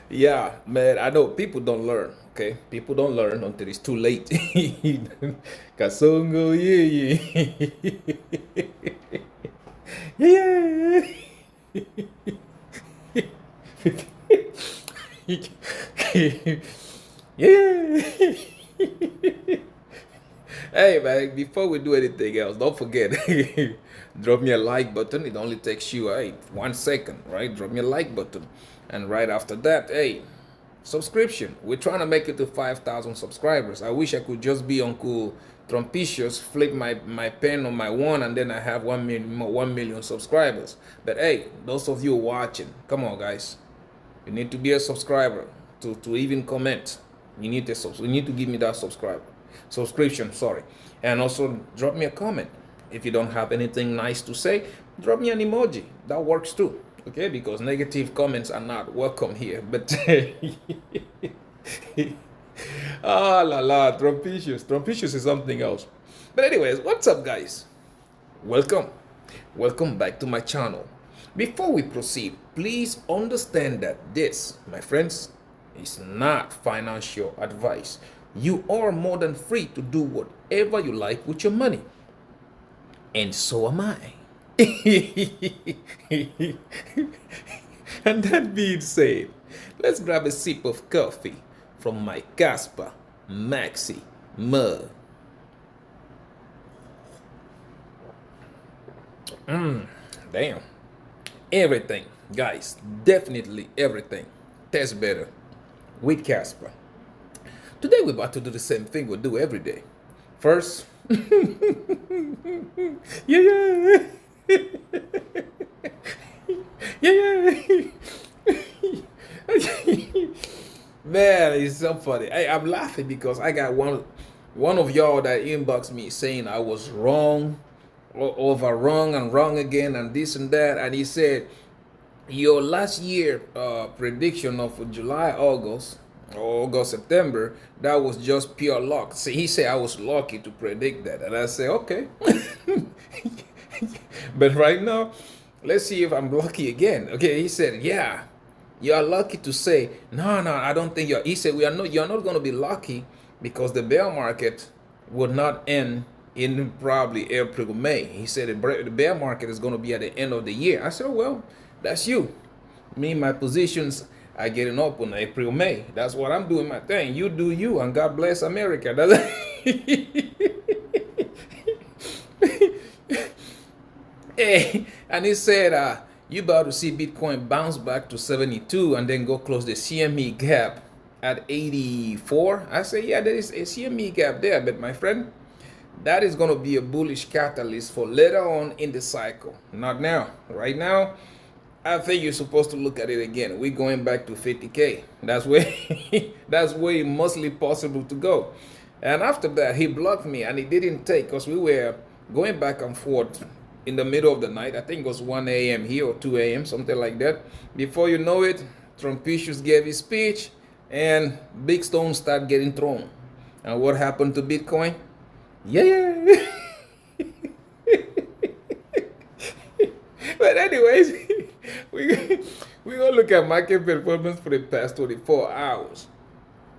Yeah, man, I know people don't learn, okay? People don't learn until it's too late. Kasongo, yeah, yeah. Yeah. Yeah. Hey man, before we do anything else, don't forget, drop me a like button. It only takes you 1 second, right? Drop me a like button. And right after that, hey, subscription. We're trying to make it to 5,000 subscribers. I wish I could just be Uncle Trumpicious, flip my pen on my one, and then I have 1 million subscribers. But hey, those of you watching, come on guys. You need to be a subscriber to even comment. You need to give me that subscription, sorry. And also drop me a comment. If you don't have anything nice to say, drop me an emoji. That works too. Okay, because negative comments are not welcome here. But ah la la, Trumpicious. Trumpicious is something else. But anyways, what's up guys? Welcome. Welcome back to my channel. Before we proceed, please understand that this, my friends, is not financial advice. You are more than free to do whatever you like with your money. And so am I. And that being said, let's grab a sip of coffee from my Casper Maxi mug. Damn. Everything, guys, definitely everything tastes better with Casper. Today we're about to do the same thing we do every day. First, yeah, yeah, yeah, yeah. Man, it's so funny. I'm laughing because I got one of y'all that inboxed me saying I was wrong, over wrong and wrong again, and this and that, and he said your last year prediction of July, August, or August, September, that was just pure luck. See, he said I was lucky to predict that, and I say okay. But right now, let's see if I'm lucky again. Okay, he said, yeah, you are lucky to say no, no. I don't think you're. He said we are not. You're not going to be lucky because the bear market would not end in probably April, May. He said the bear market is going to be at the end of the year. I said, oh, well, that's you. Me, my positions are getting up on April, May. That's what I'm doing my thing. You do you, and God bless America. Hey, and he said, you about to see Bitcoin bounce back to 72 and then go close the CME gap at 84. I say, yeah, there is a CME gap there, but my friend, that is going to be a bullish catalyst for later on in the cycle. Not now. Right now, I think you're supposed to look at it again. We're going back to 50K. That's where that's where it mostly possible to go. And after that, he blocked me, and it didn't take because we were going back and forth in the middle of the night. I think it was 1 a.m. here or 2 a.m., something like that. Before you know it, Trumpicious gave his speech, and big stones start getting thrown. And what happened to Bitcoin? Yeah. But anyways, we're going to look at market performance for the past 24 hours.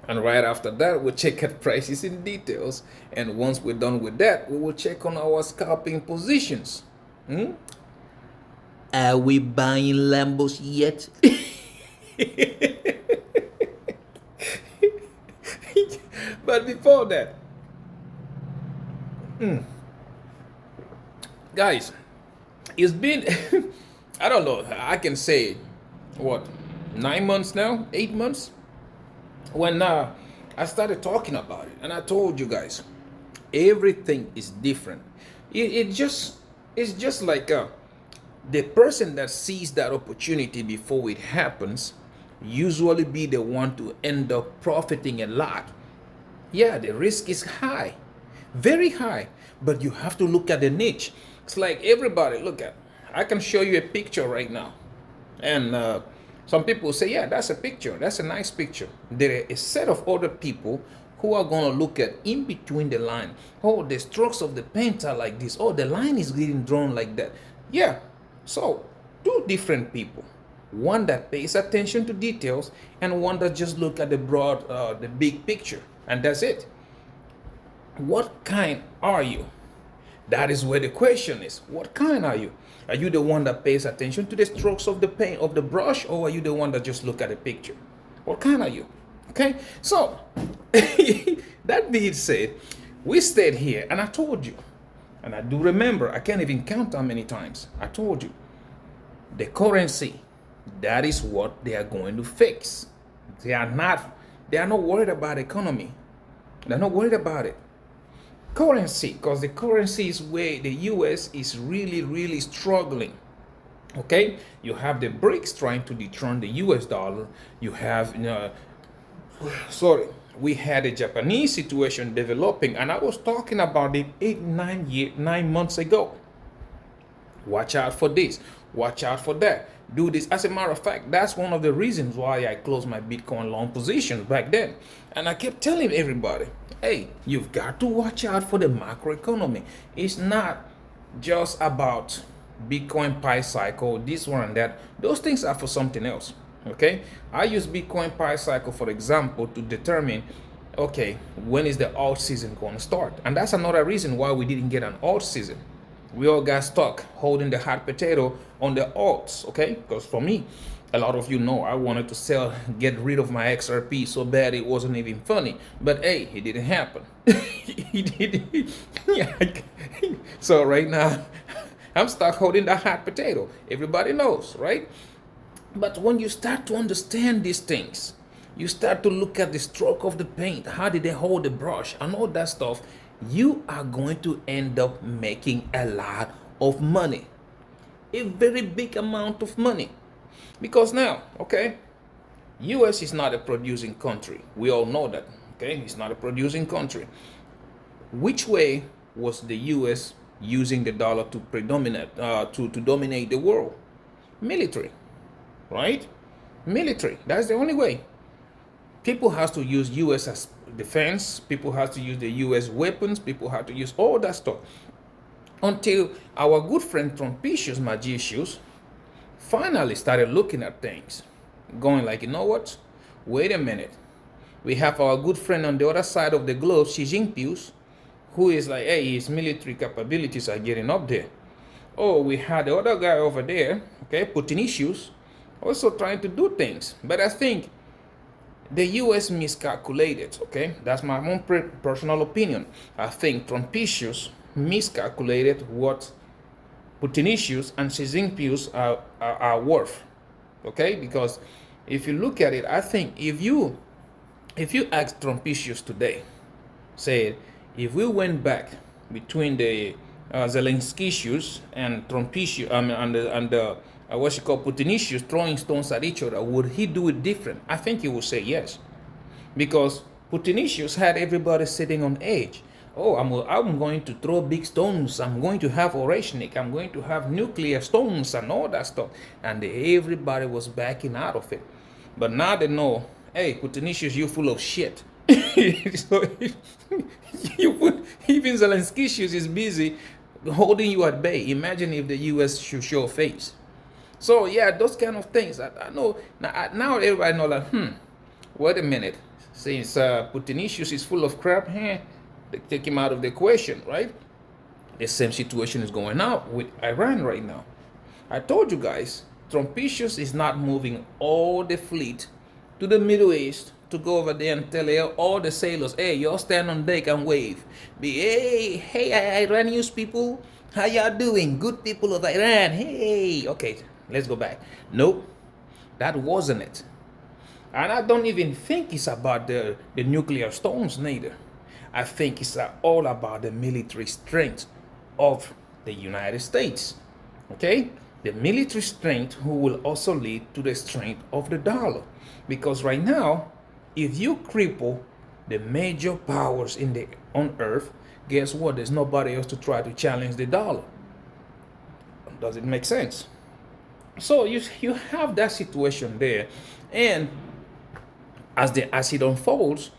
And right after that, we'll check out prices in details. And once we're done with that, we will check on our scalping positions. Are we buying Lambos yet? But before that, guys, it's been, I don't know, I can say, what, 9 months now? 8 months? When I started talking about it, and I told you guys, everything is different. It's just like the person that sees that opportunity before it happens usually be the one to end up profiting a lot. Yeah, the risk is high, very high, but you have to look at the niche. It's like everybody, look at, I can show you a picture right now, and some people say, yeah, that's a picture, that's a nice picture. There are a set of other people who are going to look at in between the line. Oh, the strokes of the paint are like this. Oh, the line is getting drawn like that. Yeah, so two different people. one that pays attention to details, and one that just look at the broad, the big picture, and that's it. What kind are you? That is where the question is. What kind are you? Are you the one that pays attention to the strokes of the paint of the brush, or are you the one that just look at the picture? What kind are you? Okay, so that being said, we stayed here, and I told you, and I do remember, I can't even count how many times I told you, the currency, that is what they are going to fix. They are not worried about economy. They're not worried about it. Currency, because the currency is where the US is really, really struggling. Okay, you have the BRICS trying to dethrone the US dollar. You have, we had a Japanese situation developing, and I was talking about it 9 months ago. Watch out for this, watch out for that, do this. As a matter of fact, that's one of the reasons why I closed my Bitcoin long positions back then. And I kept telling everybody, hey, you've got to watch out for the macroeconomy. It's not just about Bitcoin Pi cycle, this one and that. Those things are for something else. Okay, I use Bitcoin Pi cycle, for example, to determine, okay, when is the alt season going to start? And that's another reason why we didn't get an alt season. We all got stuck holding the hot potato on the alts, okay? Because for me, a lot of you know I wanted to sell, get rid of my XRP so bad it wasn't even funny. But hey, it didn't happen. It didn't. Yeah. So right now, I'm stuck holding the hot potato. Everybody knows, right? But when you start to understand these things, you start to look at the stroke of the paint, how did they hold the brush, and all that stuff, you are going to end up making a lot of money. A very big amount of money. Because now, okay, US is not a producing country. We all know that, okay? It's not a producing country. Which way was the US using the dollar to predominate, to dominate the world? Military, right? Military, that's the only way. People have to use US as defense. People have to use the US weapons. People have to use all that stuff. Until our good friend Trumpicious, Magicious, finally started looking at things. Going like, you know what? Wait a minute. We have our good friend on the other side of the globe, Xi Jinping, who is like, hey, his military capabilities are getting up there. Oh, we had the other guy over there, okay, Putinicious, also trying to do things. But I think the US miscalculated, okay? That's my own personal opinion. I think Trumpicious miscalculated what Putinicious and Xi Jinping are worth, okay? Because if you look at it, I think if you ask Trumpicious today, say if we went back between the Zelensky's and Trumpicious, and what you call Putinicious throwing stones at each other, would he do it different? I think he would say yes, because Putinicious had everybody sitting on edge. Oh, I'm going to throw big stones. I'm going to have Oreshnik. I'm going to have nuclear stones and all that stuff, and everybody was backing out of it. But now they know, hey, Putinicious, you're full of shit. So even Zelensky is busy holding you at bay. Imagine if the US should show face. So yeah, those kind of things. I know now everybody know like, wait a minute. Since Putinicious is full of crap, they take him out of the equation, right? The same situation is going on with Iran right now. I told you guys, Trumpicious is not moving all the fleet to the Middle East to go over there and tell all the sailors, hey, y'all stand on deck and wave. Hey, Iranian people, how y'all doing? Good people of Iran, hey. Okay, let's go back. Nope, that wasn't it. And I don't even think it's about the nuclear stones neither. I think it's all about the military strength of the United States. Okay? The military strength who will also lead to the strength of the dollar. Because right now, if you cripple the major powers on earth, guess what? There's nobody else to try to challenge the dollar. Does it make sense? So you have that situation there, and as it unfolds,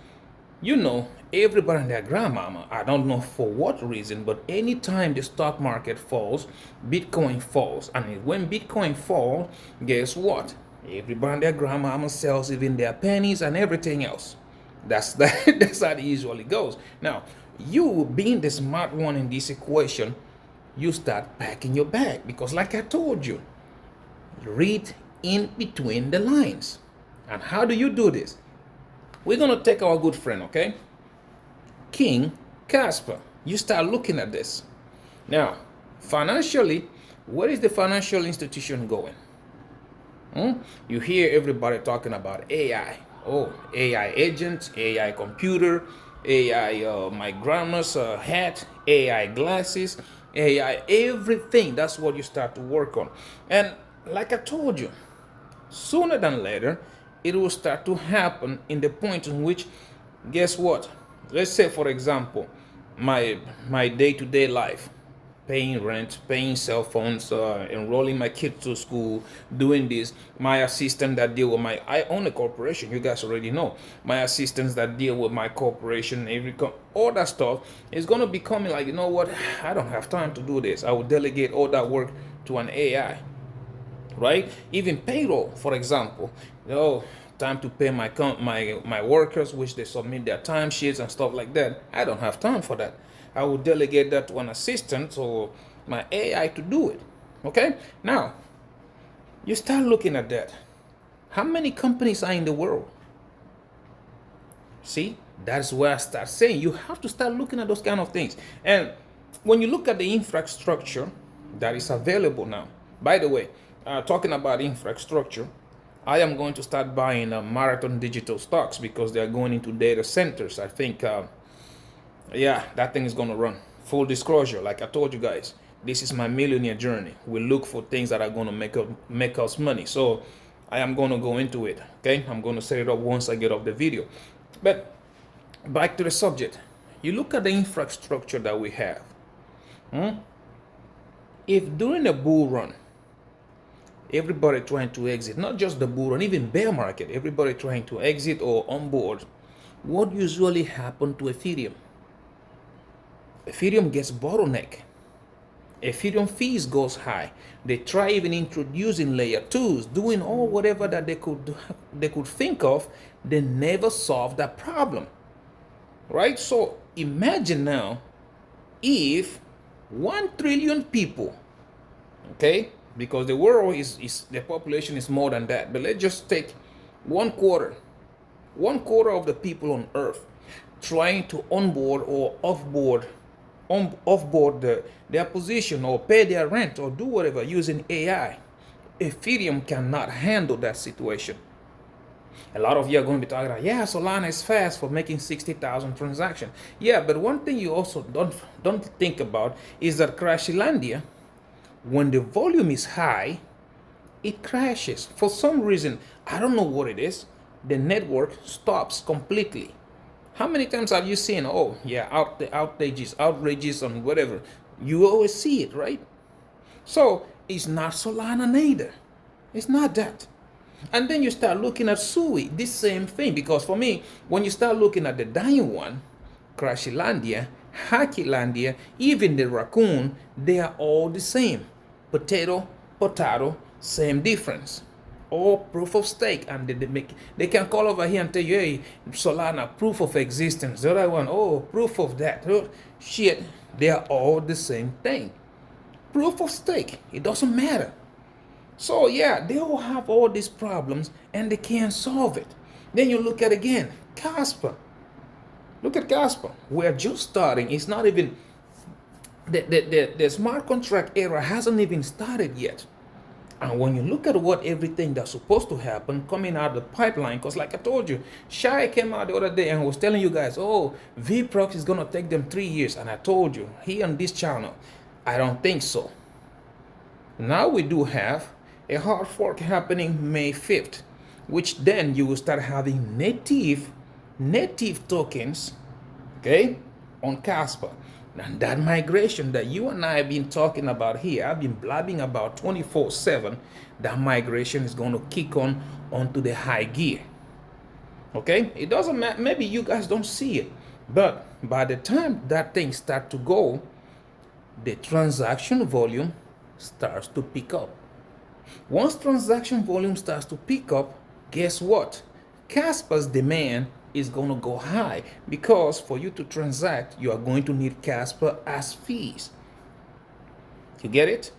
you know, everybody and their grandmama, I don't know for what reason, but anytime the stock market falls, Bitcoin falls. And when Bitcoin falls, guess what? Everybody and their grandmama sells even their pennies and everything else. That's that. That's how it usually goes. Now, you being the smart one in this equation, you start packing your bag because, like I told you, read in between the lines. And how do you do this? We're gonna take our good friend, okay? King Casper. You start looking at this. Now, financially, where is the financial institution going? You hear everybody talking about AI. Oh, AI agent, AI computer, AI my grandma's hat, AI glasses, AI everything. That's what you start to work on. And like I told you, sooner than later, it will start to happen in the point in which, guess what? Let's say, for example, my day-to-day life, paying rent, paying cell phones, enrolling my kids to school, doing this. My assistant that deal with my, I own a corporation. You guys already know. My assistants that deal with my corporation, all that stuff is gonna be coming like, you know what? I don't have time to do this. I will delegate all that work to an AI. Right? Even payroll, for example. Oh, time to pay my workers, which they submit their timesheets and stuff like that. I don't have time for that. I will delegate that to an assistant or my AI to do it. Okay? Now, you start looking at that. How many companies are in the world? See, that's where I start saying you have to start looking at those kind of things. And when you look at the infrastructure that is available now, by the way, talking about infrastructure, I am going to start buying Marathon Digital stocks because they are going into data centers. I think, yeah, that thing is going to run. Full disclosure, like I told you guys, this is my millionaire journey. We look for things that are going to make us money. So I am going to go into it. Okay, I'm going to set it up once I get off the video. But back to the subject. You look at the infrastructure that we have. If during a bull run, everybody trying to exit, not just the bull run, even bear market, everybody trying to exit or onboard, what usually happens to Ethereum? Ethereum gets bottleneck. Ethereum fees goes high. They try even introducing layer 2s, doing all whatever that they could think of. They never solve that problem. Right? So imagine now if 1 trillion people, okay, because the world is the population is more than that, but let's just take 1/4 of the people on earth trying to onboard or offboard their position or pay their rent or do whatever using AI. Ethereum cannot handle that situation. A lot of you are going to be talking about, yeah, Solana is fast for making 60,000 transactions. Yeah, but one thing you also don't think about is that Crashilandia, when the volume is high, it crashes. For some reason, I don't know what it is, the network stops completely. How many times have you seen, oh, yeah, outrages on whatever? You always see it, right? So it's not Solana neither. It's not that. And then you start looking at Sui, this same thing. Because for me, when you start looking at the dying one, Crashilandia, Hackylandia, even the raccoon, they are all the same. Potato, same difference. All proof of stake, and they can call over here and tell you, hey, Solana, proof of existence. The other one, oh, proof of that. Oh, shit, they are all the same thing. Proof of stake, it doesn't matter. So yeah, they all have all these problems and they can't solve it. Then you look at again, Casper. Look at Casper. We're just starting. It's not even, the smart contract era hasn't even started yet. And when you look at what everything that's supposed to happen coming out of the pipeline, because like I told you, Shai came out the other day and was telling you guys, oh, VProx is going to take them 3 years. And I told you, here on this channel, I don't think so. Now we do have a hard fork happening May 5th, which then you will start having native tokens, okay, on Casper. And that migration that you and I have been talking about here, I've been blabbing about 24/7, that migration is going to kick on onto the high gear. Okay? It doesn't matter. Maybe you guys don't see it. But by the time that thing start to go, the transaction volume starts to pick up. Once transaction volume starts to pick up, guess what? Casper's demand is going to go high because for you to transact, you are going to need Casper as fees. You get it?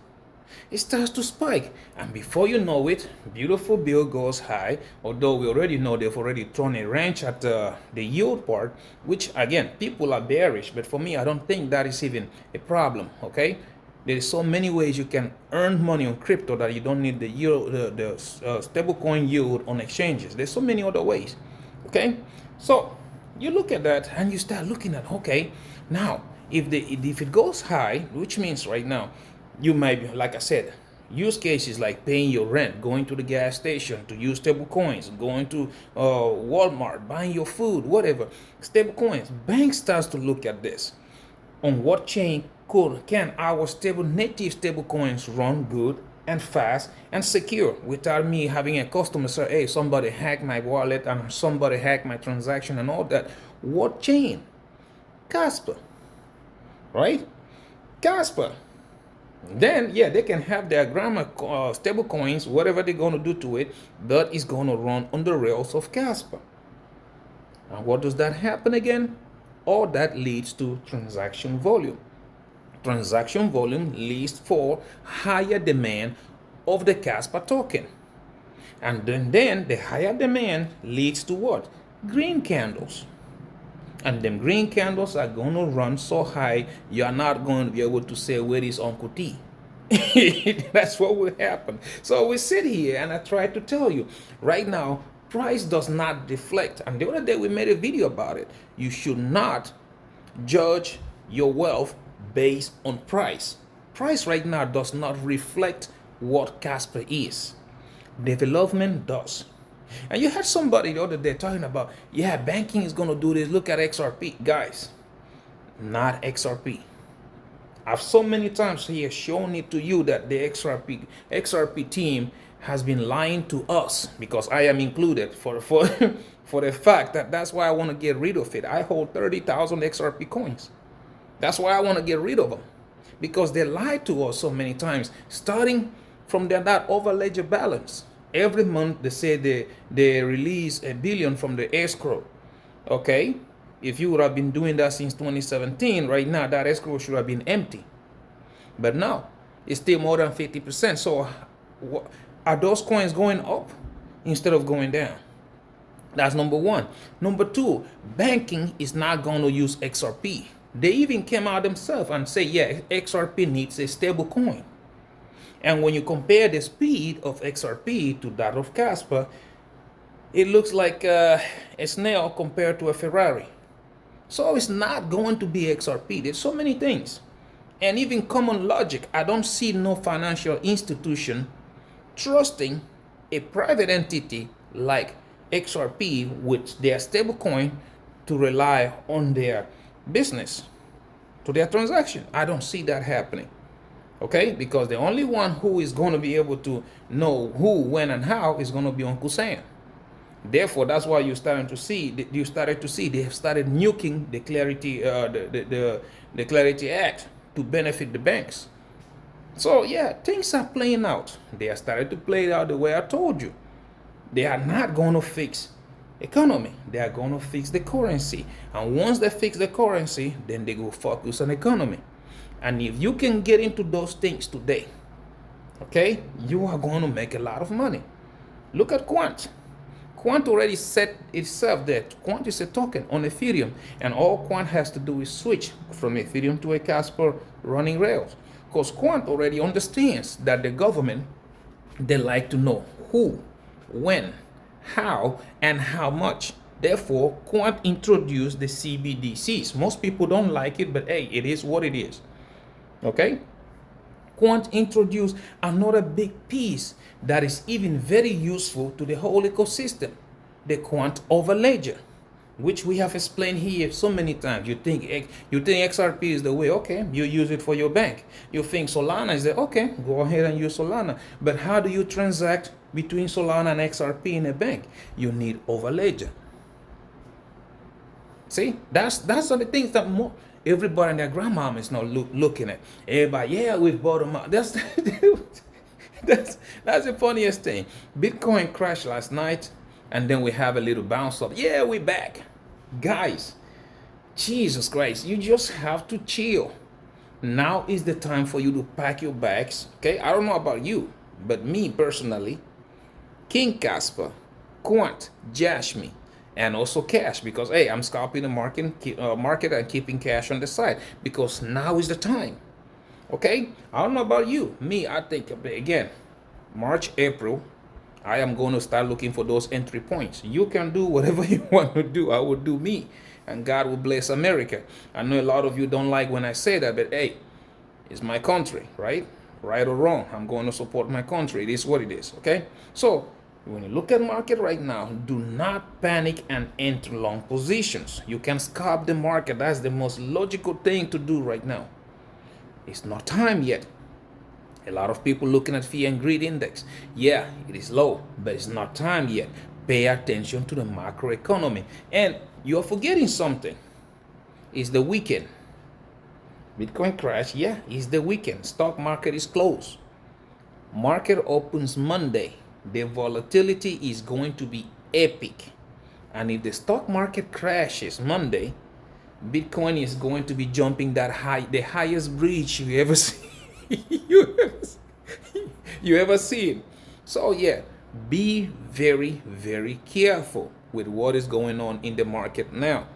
It starts to spike, and before you know it, beautiful bill goes high. Although we already know they've already thrown a wrench at the yield part, which again people are bearish, but for me I don't think that is even a problem. Okay, there's so many ways you can earn money on crypto that you don't need the yield, the stablecoin yield on exchanges. There's so many other ways. Okay, so you look at that and you start looking at, okay, now if it goes high, which means right now you might be, like I said, use cases like paying your rent, going to the gas station to use stable coins, going to Walmart, buying your food, whatever. Stable coins. Bank starts to look at this. On what chain can our native stable coins run good and fast and secure without me having a customer say, hey, somebody hacked my wallet and somebody hacked my transaction and all that. What chain? Casper. Right? Casper. Then, yeah, they can have their grammar stable coins, whatever they're going to do to it, that is going to run on the rails of Casper. And what does that happen again? All that leads to transaction volume. Transaction volume leads for higher demand of the Casper token. And then the higher demand leads to what? Green candles. And them green candles are going to run so high, you're not going to be able to say, where is Uncle T? That's what will happen. So we sit here and I try to tell you, right now, price does not reflect. And the other day we made a video about it. You should not judge your wealth based on price. Price right now does not reflect what Casper is. Development does. And you had somebody the other day talking about, yeah, banking is going to do this. Look at XRP. Guys, not XRP. I've so many times here shown it to you that the XRP team has been lying to us, because I am included for for the fact that that's why I want to get rid of it. I hold 30,000 XRP coins. That's why I want to get rid of them, because they lied to us so many times, starting from that over ledger balance. Every month they say they release $1 billion from the escrow. Okay, if you would have been doing that since 2017, right now that escrow should have been empty. But now it's still more than 50%. So are those coins going up instead of going down? That's number one. Number two, banking is not going to use XRP. They even came out themselves and say, yeah, XRP needs a stable coin. And when you compare the speed of XRP to that of Casper, it looks like a snail compared to a Ferrari. So it's not going to be XRP. There's so many things. And even common logic, I don't see no financial institution trusting a private entity like XRP with their stablecoin to rely on their business, to their transaction. I don't see that happening. Okay, because the only one who is going to be able to know who, when, and how is going to be Uncle Sam. Therefore, that's why you started to see they have started nuking the Clarity Act to benefit the banks. So yeah, things are playing out. They are started to play out the way I told you. They are not going to fix economy. They are going to fix the currency. And once they fix the currency, then they go focus on economy. And if you can get into those things today, okay, you are going to make a lot of money. Look at Quant. Quant already set itself that Quant is a token on Ethereum, and all Quant has to do is switch from Ethereum to a Casper running Rails. Because Quant already understands that the government, they like to know who, when, how, and how much. Therefore, Quant introduced the CBDCs. Most people don't like it, but hey, it is what it is. Okay, Quant introduced another big piece that is even very useful to the whole ecosystem, the Quant overledger, which we have explained here so many times. You think XRP is the way, okay, you use it for your bank. You think Solana is the, okay, go ahead and use Solana. But how do you transact between Solana and XRP in a bank? You need overledger. See, that's the things that more everybody and their grandmama is not looking at. Everybody, yeah, we've bought them out. That's the funniest thing. Bitcoin crashed last night, and then we have a little bounce up. Yeah, we're back, guys. Jesus Christ, you just have to chill. Now is the time for you to pack your bags. Okay, I don't know about you, but me personally, King Casper, Quant, Jashmi, and also cash, because hey, I'm scalping the market and keeping cash on the side because now is the time. Okay, I don't know about you. Me, I think again, March, April, I am going to start looking for those entry points. You can do whatever you want to do. I will do me, and God will bless America. I know a lot of you don't like when I say that, but hey, it's my country, right? Right or wrong, I'm going to support my country. It is what it is, okay? So when you look at market right now, do not panic and enter long positions. You can scalp the market. That's the most logical thing to do right now. It's not time yet. A lot of people looking at fear and greed index. Yeah, it is low, but it's not time yet. Pay attention to the macroeconomy. And you're forgetting something. It's the weekend. Bitcoin crash, yeah, it's the weekend. Stock market is closed. Market opens Monday. The volatility is going to be epic. And if the stock market crashes Monday, Bitcoin is going to be jumping that high, the highest breach you ever see. you ever seen. So yeah, be very, very careful with what is going on in the market now.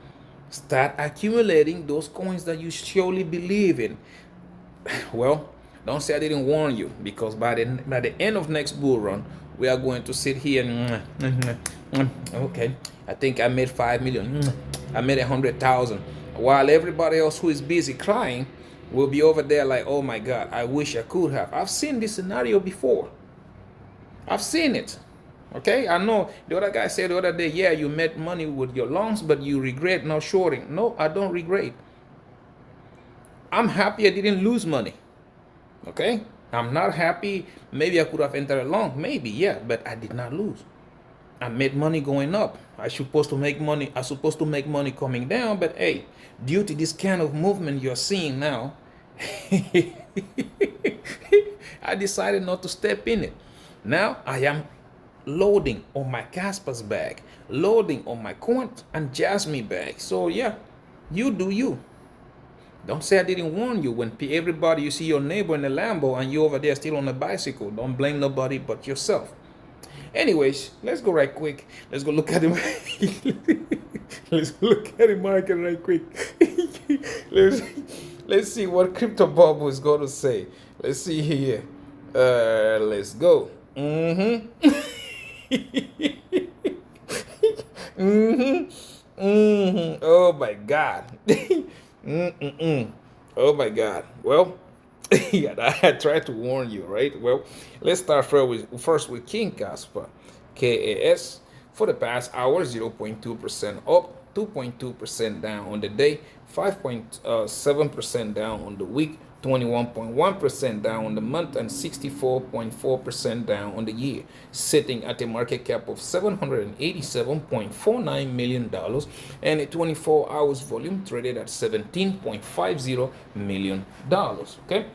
Start accumulating those coins that you surely believe in. Well, don't say I didn't warn you, because by the end of next bull run, we are going to sit here and okay, I think I made 5 million. I made 100,000. While everybody else who is busy crying will be over there like, oh my God, I wish I could have. I've seen this scenario before. I've seen it. Okay, I know the other guy said the other day, yeah, you made money with your longs, but you regret not shorting. No, I don't regret. I'm happy I didn't lose money. Okay, I'm not happy. Maybe I could have entered a long, maybe, yeah, but I did not lose. I made money going up. I'm supposed to make money coming down, but hey, due to this kind of movement you're seeing now, I decided not to step in it. Now I am loading on my Casper's bag, loading on my Quant and Jasmine bag. So yeah, you do you. Don't say I didn't warn you. When everybody, you see your neighbor in a Lambo and you over there still on a bicycle, don't blame nobody but yourself. Anyways, let's go right quick. Let's go look at the let's look at the market right quick. let's see what Crypto Bob is going to say. Let's see here. Let's go. Oh my God. Oh my God. Well, yeah, I tried to warn you, right? Well, let's start first with King Kaspa. KAS for the past hour, 0.2% up, 2.2% down on the day, 5.7% down on the week, 21.1% down on the month, and 64.4% down on the year, sitting at a market cap of $787.49 million and a 24 hours volume traded at $17.50 million. Okay,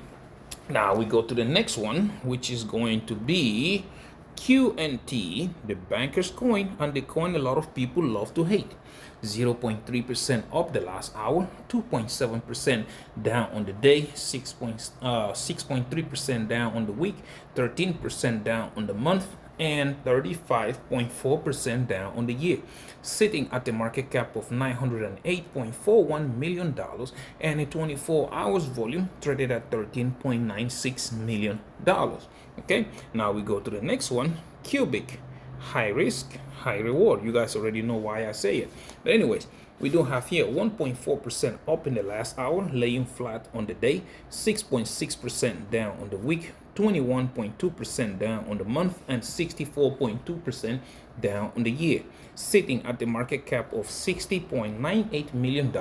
now we go to the next one, which is going to be QNT, the banker's coin, and the coin a lot of people love to hate. 0.3% up the last hour, 2.7% down on the day, 6.3% down on the week, 13% down on the month, and 35.4% down on the year, sitting at the market cap of $908.41 million and a 24 hours volume traded at $13.96 million. Okay, now we go to the next one, Cubic. High risk, high reward. You guys already know why I say it. But anyways, we do have here 1.4% up in the last hour, laying flat on the day, 6.6% down on the week, 21.2% down on the month, and 64.2% down on the year, sitting at the market cap of $60.98 million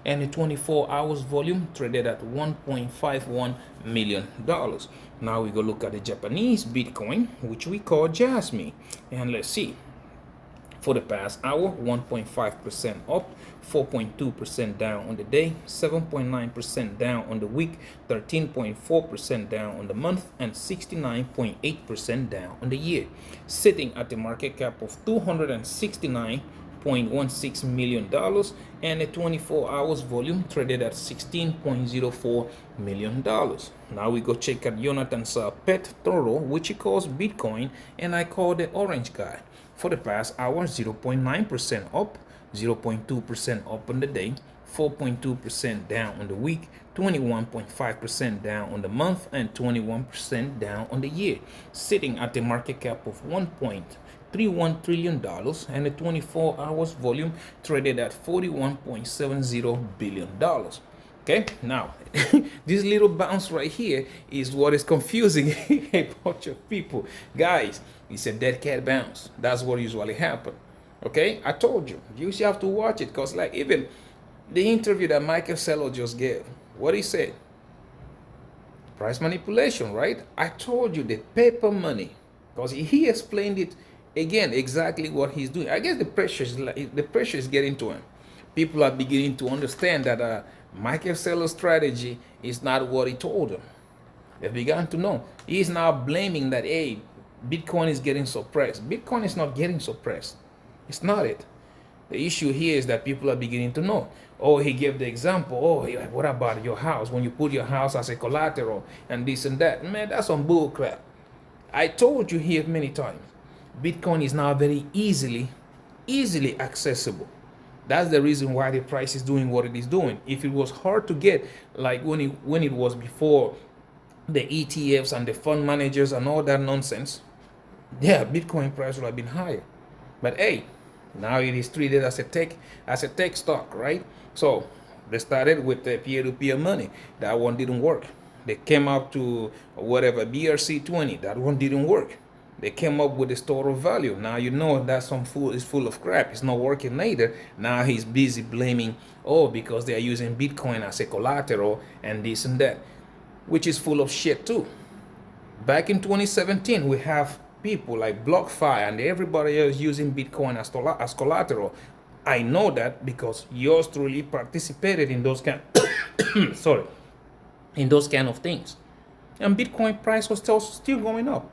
and a 24 hours volume traded at $1.51 million. Now we go look at the Japanese Bitcoin, which we call Jasmine, and let's see. For the past hour, 1.5% up, 4.2% down on the day, 7.9% down on the week, 13.4% down on the month, and 69.8% down on the year, sitting at the market cap of $269.16 million and a 24 hours volume traded at $16.04 million. Now we go check out Jonathan's pet turtle, which he calls Bitcoin, and I call the orange guy. For the past hour, 0.9% up, 0.2% up on the day, 4.2% down on the week, 21.5% down on the month, and 21% down on the year, sitting at a market cap of $1.31 trillion and a 24 hours volume traded at $41.70 billion. Okay, now this little bounce right here is what is confusing a bunch of people. Guys, it's a dead cat bounce. That's what usually happens. Okay, I told you, you have to watch it, because like even the interview that Michael Saylor just gave, what he said, price manipulation, right? I told you the paper money, because he explained it again exactly what he's doing. I guess the pressure is getting to him. People are beginning to understand that Michael Saylor's strategy is not what he told them. They began to know. He's now blaming that, hey, Bitcoin is getting suppressed. Bitcoin is not getting suppressed. It's not it. The issue here is that people are beginning to know. Oh, he gave the example. Oh, what about your house? When you put your house as a collateral and this and that. Man, that's some bull crap. I told you here many times. Bitcoin is now very easily accessible. That's the reason why the price is doing what it is doing. If it was hard to get, like when it was before the ETFs and the fund managers and all that nonsense, yeah, Bitcoin price would have been higher. But hey, now it is treated as a tech stock, right? So they started with the peer-to-peer money. That one didn't work. They came up to whatever BRC20. That one didn't work. They came up with the store of value. Now you know that some fool is full of crap. It's not working later. Now he's busy blaming, oh, because they are using Bitcoin as a collateral and this and that, which is full of shit too. Back in 2017, we have people like BlockFi and everybody else using Bitcoin as collateral. I know that because yours truly participated in those kind in those kind of things. And Bitcoin price was still going up.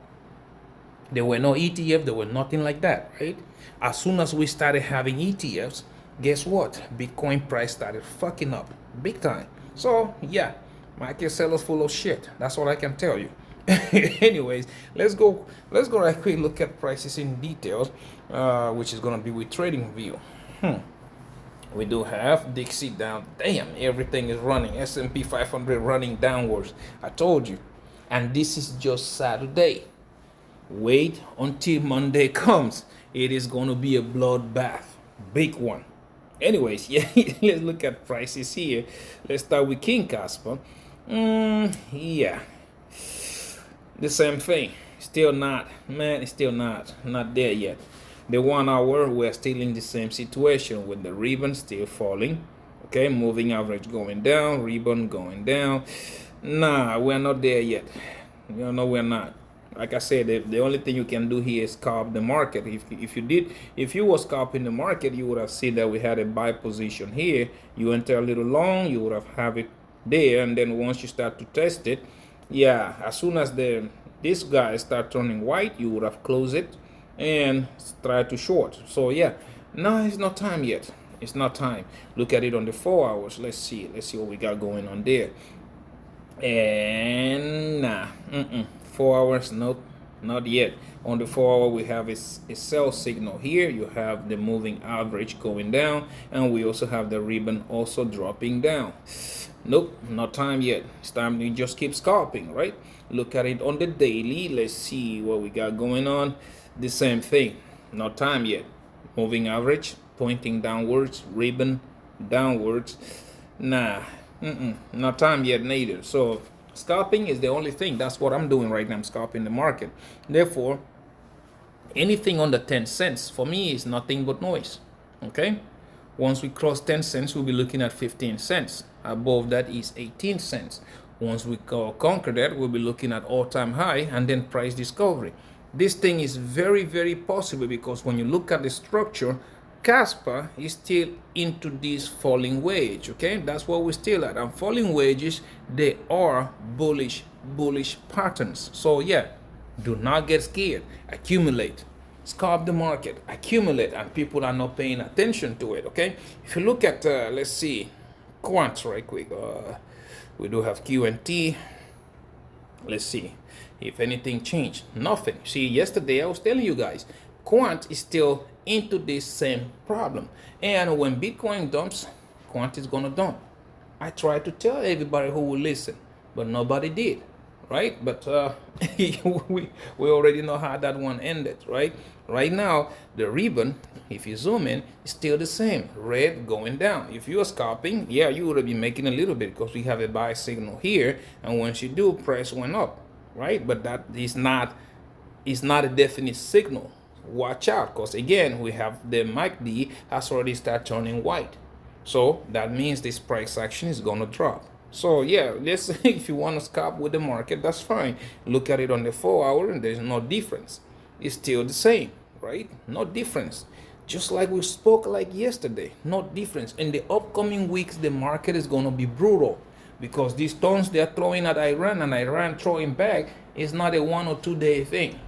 There were no ETF, there were nothing like that, right? As soon as we started having ETFs, guess what? Bitcoin price started fucking up big time. So yeah, Michael Saylor's full of shit. That's what I can tell you. Anyways, let's go right quick look at prices in details, which is gonna be with TradingView. We do have Dixie down. Damn, everything is running. S&P 500 running downwards. I told you. And this is just Saturday. Wait until Monday comes. It is going to be a bloodbath. Big one. Anyways, yeah, let's look at prices here. Let's start with King Casper. Yeah. The same thing. Still not. Man, it's still not there yet. The 1 hour, we're still in the same situation with the ribbon still falling. Okay, moving average going down, ribbon going down. Nah, we're not there yet. You know, we're not. Like I said, the only thing you can do here is scalp the market. If you were scalping the market, you would have seen that we had a buy position here. You enter a little long, you would have it there, and then once you start to test it, yeah, as soon as this guy start turning white, you would have closed it and try to short. So yeah, no, it's not time yet. It's not time. Look at it on the 4 hours. Let's see what we got going on there. And nah, 4 hours, not yet. On the 4 hour, we have a sell signal here. You have the moving average going down, and we also have the ribbon also dropping down. Nope, not time yet. It's time to just keep scalping, right? Look at it on the daily. Let's see what we got going on. The same thing. Not time yet. Moving average pointing downwards, ribbon downwards. Nah, not time yet neither. So scalping is the only thing. That's what I'm doing right now. I'm scalping the market. Therefore, anything under 10 cents for me is nothing but noise. Okay? Once we cross 10 cents, we'll be looking at 15 cents. Above that is 18 cents. Once we conquer that, we'll be looking at all-time high and then price discovery. This thing is very, very possible because when you look at the structure, Casper is still into this falling wedge. Okay, that's what we're still at. And falling wedges, they are bullish patterns. So yeah, do not get scared. Accumulate. Scalp the market. Accumulate, and people are not paying attention to it. Okay, if you look at let's see, quant right quick. We do have QNT. Let's see if anything changed. Nothing. See, yesterday I was telling you guys, quant is still into this same problem. And when Bitcoin dumps, quant is gonna dump. I tried to tell everybody who will listen, but nobody did, right? But we already know how that one ended, right? Right now, the ribbon, if you zoom in, is still the same, red going down. If you are scalping, yeah, you would be making a little bit because we have a buy signal here, and once you do, price went up, right? But that is not a definite signal. Watch out, because again, we have the MACD has already started turning white. So that means this price action is gonna drop. So yeah, let's if you want to scalp with the market, that's fine. Look at it on the 4-hour and there's no difference. It's still the same, right? No difference. Just like we spoke like yesterday, no difference. In the upcoming weeks, the market is gonna be brutal because these stones they're throwing at Iran and Iran throwing back is not a 1 or 2 day thing.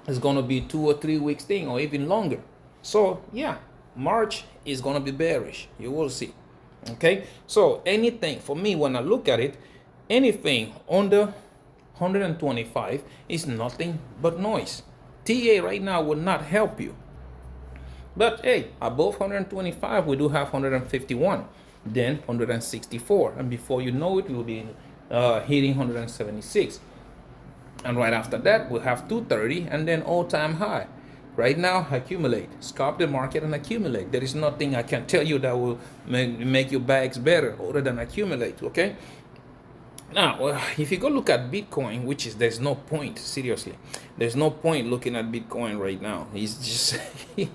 It's gonna be 2 or 3 weeks thing or even longer. So yeah, March is gonna be bearish. You will see. Okay, so anything for me when I look at it, anything under 125 is nothing but noise. TA right now will not help you. But hey, above 125, we do have 151, then 164, and before you know it, we'll be hitting 176. And right after that, we'll have 230 and then all-time high. Right now, accumulate. Scalp the market and accumulate. There is nothing I can tell you that will make your bags better other than accumulate, okay? Now, if you go look at Bitcoin, which is, there's no point, seriously. There's no point looking at Bitcoin right now. It's just, it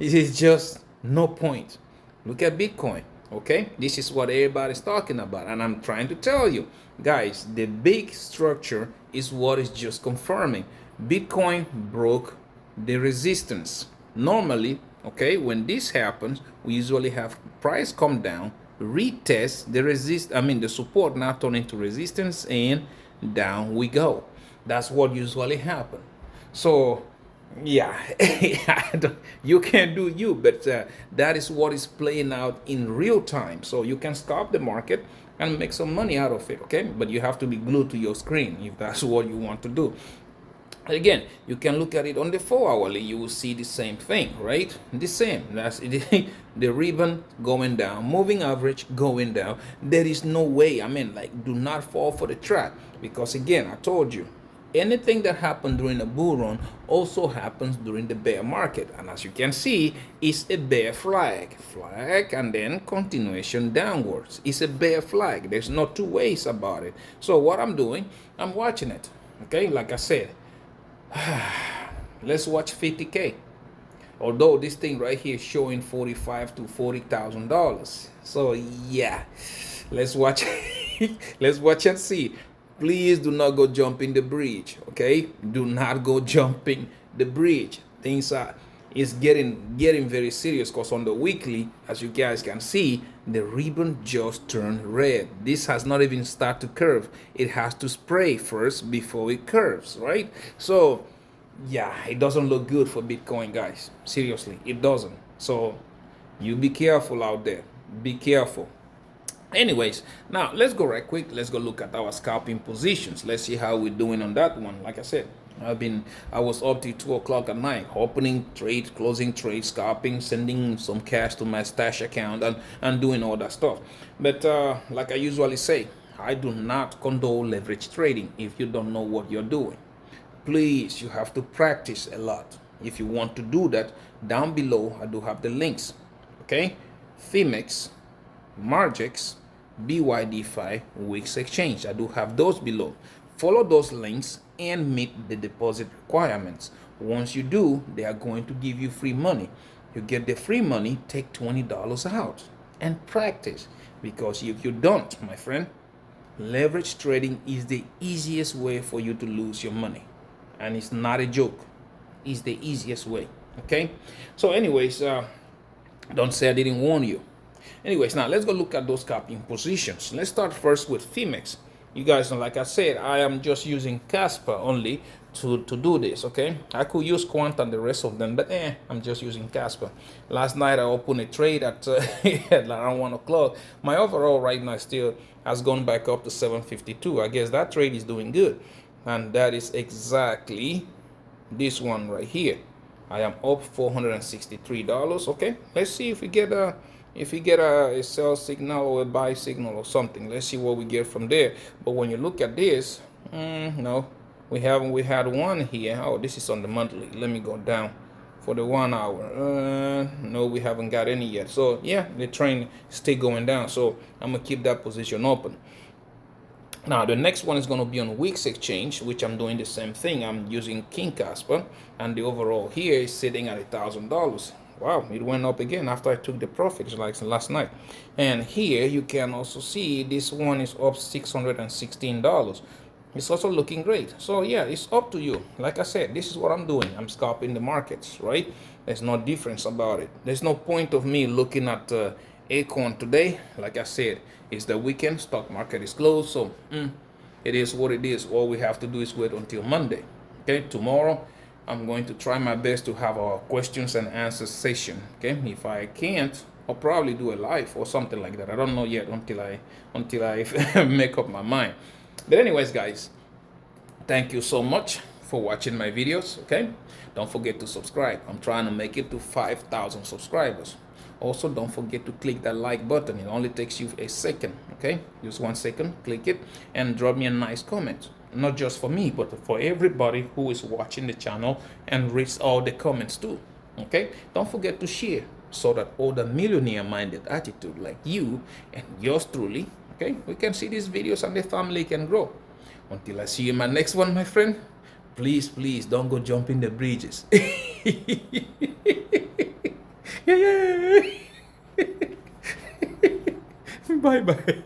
is just no point. Look at Bitcoin, okay? This is what everybody's talking about. And I'm trying to tell you, guys, the big structure is what is just confirming. Bitcoin broke the resistance. Normally, okay, when this happens, we usually have price come down, retest the support now turn into resistance, and down we go. That's what usually happens. So yeah, you can't do you, but that is what is playing out in real time. So you can scalp the market and make some money out of it, okay? But you have to be glued to your screen if that's what you want to do. Again, you can look at it on the 4-hourly. You will see the same thing, right? The same. That's it. The ribbon going down, moving average going down. There is no way. Do not fall for the trap, because again, I told you, anything that happened during a bull run also happens during the bear market. And as you can see, it's a bear flag, and then continuation downwards. It's a bear flag. There's no two ways about it. So what I'm doing, I'm watching it. Okay, like I said. Let's watch 50K. Although this thing right here is showing $45,000 to $40,000. So yeah, let's watch. Let's watch and see. Please do not go jumping the bridge. Okay, do not go jumping the bridge. Things are getting very serious, because on the weekly, as you guys can see, the ribbon just turned red. This has not even started to curve. It has to spray first before it curves, right? So yeah, it doesn't look good for Bitcoin, guys. Seriously, it doesn't. So you be careful out there. Be careful. Anyways, now let's go right quick. Let's go look at our scalping positions. Let's see how we're doing on that one. Like I said, I was up till 2 o'clock at night, opening trade, closing trade, scalping, sending some cash to my stash account, and doing all that stuff. But like I usually say, I do not condone leverage trading if you don't know what you're doing. Please, you have to practice a lot. If you want to do that, down below I do have the links. Okay, Phemex, Margex, Bydfi, Wix Exchange. I do have those below. Follow those links and meet the deposit requirements. Once you do, they are going to give you free money. You get the free money, take $20 out and practice. Because if you don't, my friend, leverage trading is the easiest way for you to lose your money. and it's not a joke. It's the easiest way. Okay, so anyways, don't say I didn't warn you. Anyways, now let's go look at those scalping positions. Let's start first with Phemex. You guys know, like I said, I am just using Casper only to do this, okay? I could use Quant and the rest of them, but I'm just using Casper. Last night I opened a trade at, at around 1 o'clock. My overall right now still has gone back up to 752. I guess that trade is doing good. And that is exactly this one right here. I am up $463. Okay, let's see if we get a sell signal or a buy signal or something. Let's see what we get from there. But when you look at this, no, we haven't. We had one here. Oh, this is on the monthly. Let me go down for the 1 hour. No, we haven't got any yet. So yeah, the trend is still going down. So I'm gonna keep that position open. Now the next one is going to be on Wix exchange, which I'm doing the same thing. I'm using King Casper, and the overall here is sitting at $1,000. Wow, it went up again after I took the profits like last night. And here you can also see this one is up $616. It's also looking great. So yeah, it's up to you. Like I said, this is what I'm doing. I'm scalping the markets, right? There's no difference about it. There's no point of me looking at Acorn today. Like I said, it's the weekend, stock market is closed, so it is what it is. All we have to do is wait until Monday. Okay, tomorrow I'm going to try my best to have a questions and answers session. Okay, if I can't, I'll probably do a live or something like that. I don't know yet until I make up my mind. But anyways, guys, thank you so much for watching my videos. Okay, don't forget to subscribe. I'm trying to make it to 5,000 subscribers. Also, don't forget to click that like button. It only takes you a second. Okay, just 1 second. Click it and drop me a nice comment. Not just for me, but for everybody who is watching the channel and reads all the comments too. Okay, don't forget to share so that all the millionaire-minded attitude like you and yours truly, okay, we can see these videos and the family can grow. Until I see you in my next one, my friend, please don't go jumping the bridges. Yeah. Bye bye.